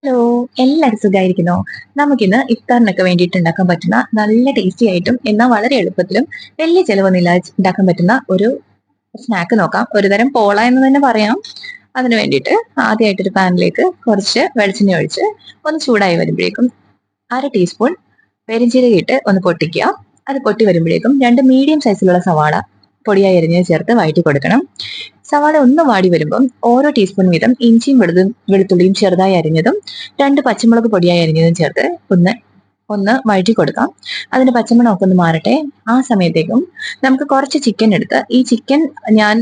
Hello, എല്ലാവരും സുഖമായിരിക്കുന്നോ? നമുക്കിന്ന് ഇഫ്താറിനൊക്കെ വേണ്ടിയിട്ട് ഉണ്ടാക്കാൻ പറ്റുന്ന നല്ല ടേസ്റ്റി ആയിട്ടും എന്നാൽ വളരെ എളുപ്പത്തിലും വലിയ ചിലവൊന്നുമില്ലാതെ ഉണ്ടാക്കാൻ പറ്റുന്ന ഒരു സ്നാക്ക് നോക്കാം. ഒരുതരം പോള എന്ന് തന്നെ പറയാം. അതിന് വേണ്ടിയിട്ട് ആദ്യമായിട്ടൊരു പാനിലേക്ക് കുറച്ച് വെളിച്ചെണ്ണ ഒഴിച്ച് ഒന്ന് ചൂടായി വരുമ്പോഴേക്കും 1/2 ടീസ്പൂൺ പെരിഞ്ജീരകം ഇട്ട് ഒന്ന് പൊട്ടിക്കുക. അത് പൊട്ടി വരുമ്പോഴേക്കും 2 മീഡിയം സൈസിലുള്ള സവാള പൊടിയായി അരിഞ്ഞത് ചേർത്ത് വഴറ്റി കൊടുക്കണം. സവാള ഒന്ന് വാടി വരുമ്പം ഓരോ ടീസ്പൂൺ വീതം ഇഞ്ചിയും വെളുത്തുള്ളിയും ചെറുതായി അരിഞ്ഞതും 2 പച്ചമുളക് പൊടിയായി അരിഞ്ഞതും ചേർത്ത് ഒന്ന് ഒന്ന് വഴറ്റി കൊടുക്കാം. അതിന്റെ പച്ചമണമൊക്കെ ഒന്ന് മാറട്ടെ. ആ സമയത്തേക്കും നമുക്ക് കുറച്ച് ചിക്കൻ എടുത്ത് ഈ ചിക്കൻ ഞാൻ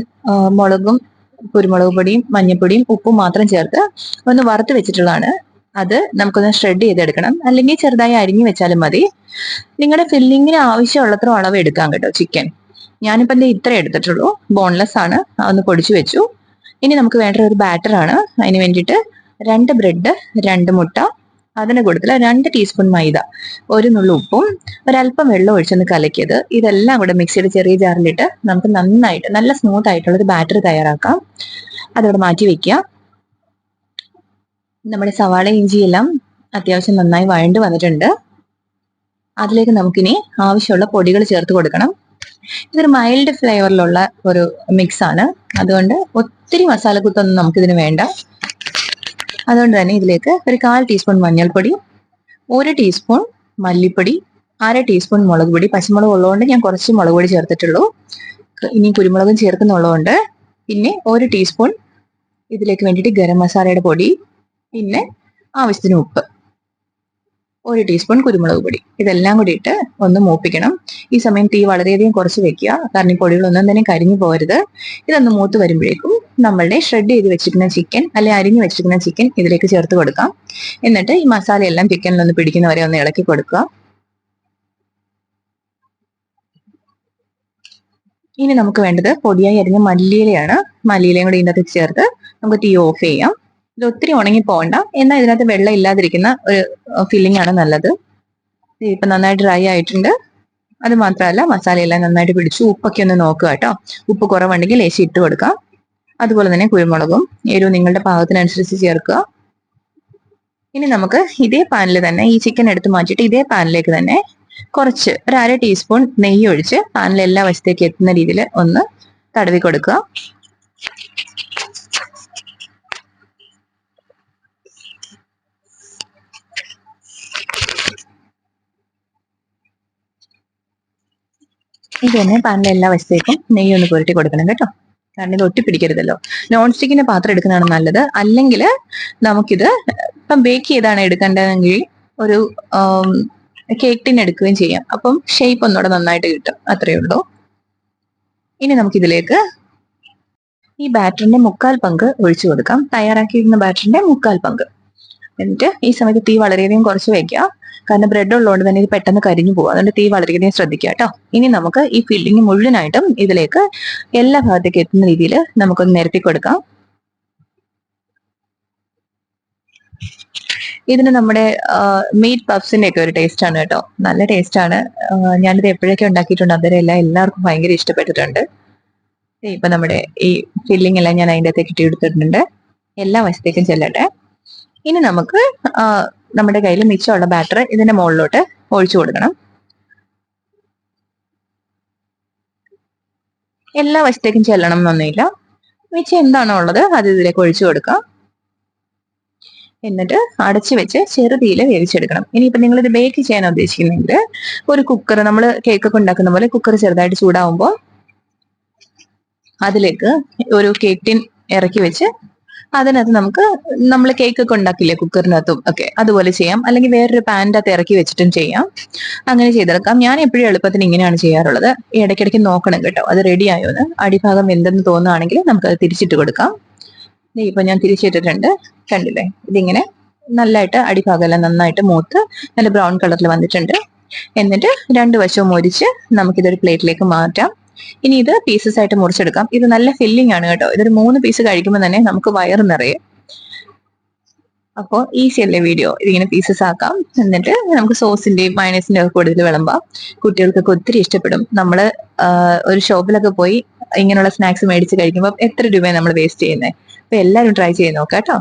മുളകും കുരുമുളക് പൊടിയും മഞ്ഞൾപ്പൊടിയും ഉപ്പും മാത്രം ചേർത്ത് ഒന്ന് വറുത്ത് വെച്ചിട്ടുള്ളതാണ്. അത് നമുക്കൊന്ന് ഷ്രെഡ് ചെയ്തെടുക്കണം, അല്ലെങ്കിൽ ചെറുതായി അരിഞ്ഞു വെച്ചാലും മതി. നിങ്ങളുടെ ഫില്ലിങ്ങിന് ആവശ്യമുള്ളത്ര അളവ് എടുക്കാം കേട്ടോ ചിക്കൻ. ഞാനിപ്പോ ഇത്ര എടുത്തിട്ടുള്ളൂ, ബോൺലെസ് ആണ്. അതൊന്ന് പൊടിച്ചു വെച്ചു. ഇനി നമുക്ക് വേണ്ട ഒരു ബാറ്റർ ആണ്. അതിന് വേണ്ടിയിട്ട് 2 ബ്രെഡ്, 2 മുട്ട, അതിന് കൂടുതൽ 2 ടീസ്പൂൺ മൈദ, ഒരു നുള്ളു ഉപ്പും ഒരല്പം വെള്ളം ഒഴിച്ചൊന്ന് കലക്കിയത് ഇതെല്ലാം കൂടെ മിക്സിയുടെ ചെറിയ ജാറിലിട്ട് നമുക്ക് നന്നായിട്ട് നല്ല സ്മൂത്ത് ആയിട്ടുള്ള ഒരു ബാറ്റർ തയ്യാറാക്കാം. അതോടെ മാറ്റി വെക്കുക. നമ്മുടെ സവാള ഇഞ്ചി എല്ലാം അത്യാവശ്യം നന്നായി വഴണ്ട് വന്നിട്ടുണ്ട്. അതിലേക്ക് നമുക്കിനി ആവശ്യമുള്ള പൊടികൾ ചേർത്ത് കൊടുക്കണം. ഇതൊരു മൈൽഡ് ഫ്ലേവറിലുള്ള ഒരു മിക്സ് ആണ്. അതുകൊണ്ട് ഒത്തിരി മസാലക്കൂത്തൊന്നും നമുക്കിതിന് വേണ്ട. അതുകൊണ്ട് തന്നെ ഇതിലേക്ക് ഒരു 1/4 ടീസ്പൂൺ മഞ്ഞൾപ്പൊടി, 1 ടീസ്പൂൺ മല്ലിപ്പൊടി, 1/2 ടീസ്പൂൺ മുളക് പൊടി. പച്ചമുളക് ഉള്ളതുകൊണ്ട് ഞാൻ കുറച്ച് മുളക് പൊടി ചേർത്തിട്ടുള്ളൂ. ഇനി കുരുമുളകും ചേർക്കുന്നുള്ളതുകൊണ്ട് പിന്നെ 1 ടീസ്പൂൺ ഇതിലേക്ക് വേണ്ടിയിട്ട് ഗരം മസാലയുടെ പൊടി, പിന്നെ ആവശ്യത്തിന് ഉപ്പ്, 1 ടീസ്പൂൺ കുരുമുളക് പൊടി. ഇതെല്ലാം കൂടി ഇട്ട് ഒന്ന് മൂപ്പിക്കണം. ഈ സമയം തീ വളരെയധികം കുറച്ച് വെക്കുക, കാരണം ഈ പൊടികളൊന്നും തന്നെ കരിഞ്ഞു പോകരുത്. ഇതൊന്ന് മൂത്ത് വരുമ്പോഴേക്കും നമ്മളുടെ ഷ്രെഡ് ചെയ്ത് വെച്ചിരിക്കുന്ന ചിക്കൻ അല്ലെ അരിഞ്ഞു വെച്ചിരിക്കുന്ന ചിക്കൻ ഇതിലേക്ക് ചേർത്ത് കൊടുക്കാം. എന്നിട്ട് ഈ മസാല എല്ലാം ചിക്കനിലൊന്ന് പിടിക്കുന്നവരെ ഒന്ന് ഇളക്കി കൊടുക്കുക. ഇനി നമുക്ക് വേണ്ടത് പൊടിയായി അരിഞ്ഞ മല്ലിയിലയാണ്. മല്ലിയിലയും കൂടി ഇതിനകത്ത് ചേർത്ത് നമുക്ക് തീ ഓഫ് ചെയ്യാം. ഇത് ഒത്തിരി ഉണങ്ങി പോകണ്ട, എന്നാൽ ഇതിനകത്ത് വെള്ളം ഇല്ലാതിരിക്കുന്ന ഒരു ഫില്ലിംഗ് ആണ് നല്ലത്. ഇപ്പൊ നന്നായി ഡ്രൈ ആയിട്ടുണ്ട്. അത് മാത്രമല്ല മസാലയെല്ലാം നന്നായിട്ട് പിടിച്ചു. ഉപ്പൊക്കെ ഒന്ന് നോക്കുക കേട്ടോ. ഉപ്പ് കുറവുണ്ടെങ്കിൽ ലേശം ഇട്ട് കൊടുക്കാം. അതുപോലെ തന്നെ കുരുമുളകും എരിവ് നിങ്ങളുടെ പാകത്തിനനുസരിച്ച് ചേർക്കുക. ഇനി നമുക്ക് ഇതേ പാനിൽ തന്നെ ഈ ചിക്കൻ എടുത്ത് മാറ്റിയിട്ട് ഇതേ പാനിലേക്ക് തന്നെ കുറച്ച് ഒരു 1/2 ടീസ്പൂൺ നെയ്യ് ഒഴിച്ച് പാനിൽ എല്ലാ വശത്തേക്ക് എത്തുന്ന രീതിയിൽ ഒന്ന് തടവി കൊടുക്കുക. ഇത് തന്നെ പാനിലെ എല്ലാ വശത്തേക്കും നെയ്യ് ഒന്ന് പുരട്ടി കൊടുക്കണം കേട്ടോ, കാരണം ഇത് ഒട്ടിപ്പിടിക്കരുതല്ലോ. നോൺ സ്റ്റിക്കിന്റെ പാത്രം എടുക്കുന്നതാണ് നല്ലത്. അല്ലെങ്കിൽ നമുക്കിത് ഇപ്പം ബേക്ക് ചെയ്താണ് എടുക്കേണ്ടതെങ്കിൽ ഒരു കേക്ക് ടിൻ എടുക്കുകയും ചെയ്യാം. അപ്പം ഷേപ്പ് ഒന്നുകൂടെ നന്നായിട്ട് കിട്ടും. അത്രയേ ഉള്ളൂ. ഇനി നമുക്കിതിലേക്ക് ഈ ബാറ്ററിന്റെ 1/4 പങ്ക് ഒഴിച്ചു കൊടുക്കാം. തയ്യാറാക്കിയിരുന്ന ബാറ്ററിന്റെ 1/4 പങ്ക്. എന്നിട്ട് ഈ സമയത്ത് തീ വളരെയധികം കുറച്ച് വെക്കുക, കാരണം ബ്രെഡ് ഉള്ളതുകൊണ്ട് തന്നെ ഇത് പെട്ടെന്ന് കരിഞ്ഞു പോകും. അതുകൊണ്ട് തീ വളരെയധികം ശ്രദ്ധിക്കുക കേട്ടോ. ഇനി നമുക്ക് ഈ ഫില്ലിങ് മുഴുവനായിട്ടും ഇതിലേക്ക് എല്ലാ ഭാഗത്തേക്ക് എത്തുന്ന രീതിയിൽ നമുക്കൊന്ന് നിരത്തി കൊടുക്കാം. ഇതിന് നമ്മുടെ മീറ്റ് പഫ്സിന്റെ ഒക്കെ ഒരു ടേസ്റ്റ് ആണ് കേട്ടോ. നല്ല ടേസ്റ്റ് ആണ്. ഞാനിത് എപ്പോഴൊക്കെ ഉണ്ടാക്കിയിട്ടുണ്ട് അതുവരെ എല്ലാവർക്കും ഭയങ്കര ഇഷ്ടപ്പെട്ടിട്ടുണ്ട്. ഇപ്പൊ നമ്മുടെ ഈ ഫില്ലിംഗ് എല്ലാം ഞാൻ അതിൻ്റെ അകത്തേക്ക് ഇട്ടെടുത്തിട്ടുണ്ട്. എല്ലാ വശത്തേക്കും ചെല്ലട്ടെ. ഇനി നമുക്ക് നമ്മുടെ കയ്യിൽ മിച്ചമുള്ള ബാറ്റർ ഇതിന്റെ മുകളിലോട്ട് ഒഴിച്ചു കൊടുക്കണം. എല്ലാ വശത്തേക്കും ചെല്ലണം എന്നൊന്നുമില്ല. മിച്ചം എന്താണോ ഉള്ളത് അത് ഇതിലേക്ക് ഒഴിച്ചു കൊടുക്കാം. എന്നിട്ട് അടച്ചു വെച്ച് ചെറുതീയിൽ വേവിച്ചെടുക്കണം. ഇനിയിപ്പോ നിങ്ങൾ ഇത് ബേക്ക് ചെയ്യാൻ ഉദ്ദേശിക്കുന്നെങ്കിൽ ഒരു കുക്കർ, നമ്മൾ കേക്കൊക്കെ ഉണ്ടാക്കുന്ന പോലെ കുക്കർ ചെറുതായിട്ട് ചൂടാവുമ്പോൾ അതിലേക്ക് ഒരു കേക്ക് ടിൻ ഇറക്കി വെച്ച് അതിനകത്ത് നമ്മൾ കേക്ക് ഒക്കെ ഉണ്ടാക്കില്ലേ കുക്കറിനകത്തും ഒക്കെ, അതുപോലെ ചെയ്യാം. അല്ലെങ്കിൽ വേറൊരു പാനിൻ്റെ അകത്ത് ഇറക്കി വെച്ചിട്ടും ചെയ്യാം. അങ്ങനെ ചെയ്തെടുക്കാം. ഞാൻ എപ്പോഴും എളുപ്പത്തിന് ഇങ്ങനെയാണ് ചെയ്യാറുള്ളത്. ഇടയ്ക്കിടയ്ക്ക് നോക്കണം കേട്ടോ അത് റെഡി ആയോന്ന്. അടിഭാഗം എന്തെന്ന് തോന്നുകയാണെങ്കിൽ നമുക്കത് തിരിച്ചിട്ട് കൊടുക്കാം. ഇപ്പൊ ഞാൻ തിരിച്ചിട്ടിട്ടുണ്ട്, കണ്ടില്ലേ? ഇതിങ്ങനെ നല്ലതായിട്ട് അടിഭാഗം എല്ലാം നന്നായിട്ട് മൂത്ത് നല്ല ബ്രൗൺ കളറിൽ വന്നിട്ടുണ്ട്. എന്നിട്ട് 2 വശവും മൊരിച്ച് നമുക്കിതൊരു പ്ലേറ്റിലേക്ക് മാറ്റാം. ഇനി ഇത് പീസസ് ആയിട്ട് മുറിച്ചെടുക്കാം. ഇത് നല്ല ഫില്ലിംഗ് ആണ് കേട്ടോ. ഇതൊരു 3 പീസ് കഴിക്കുമ്പോൾ തന്നെ നമുക്ക് വയറ് നിറയും. അപ്പോൾ ഈസി അല്ലേ വീഡിയോ? ഇതിങ്ങനെ പീസസ് ആക്കാം. എന്നിട്ട് നമുക്ക് സോസിന്റെയും മയണൈസിന്റെയും ഒക്കെ കൂടുതൽ വിളമ്പാം. കുട്ടികൾക്കൊക്കെ ഒത്തിരി ഇഷ്ടപ്പെടും. നമ്മൾ ഒരു ഷോപ്പിലൊക്കെ പോയി ഇങ്ങനെയുള്ള സ്നാക്സ് മേടിച്ച് കഴിക്കുമ്പോൾ എത്ര രൂപയാണ് നമ്മൾ വേസ്റ്റ് ചെയ്യുന്നത്. അപ്പൊ എല്ലാവരും ട്രൈ ചെയ്ത് നോക്കാം കേട്ടോ.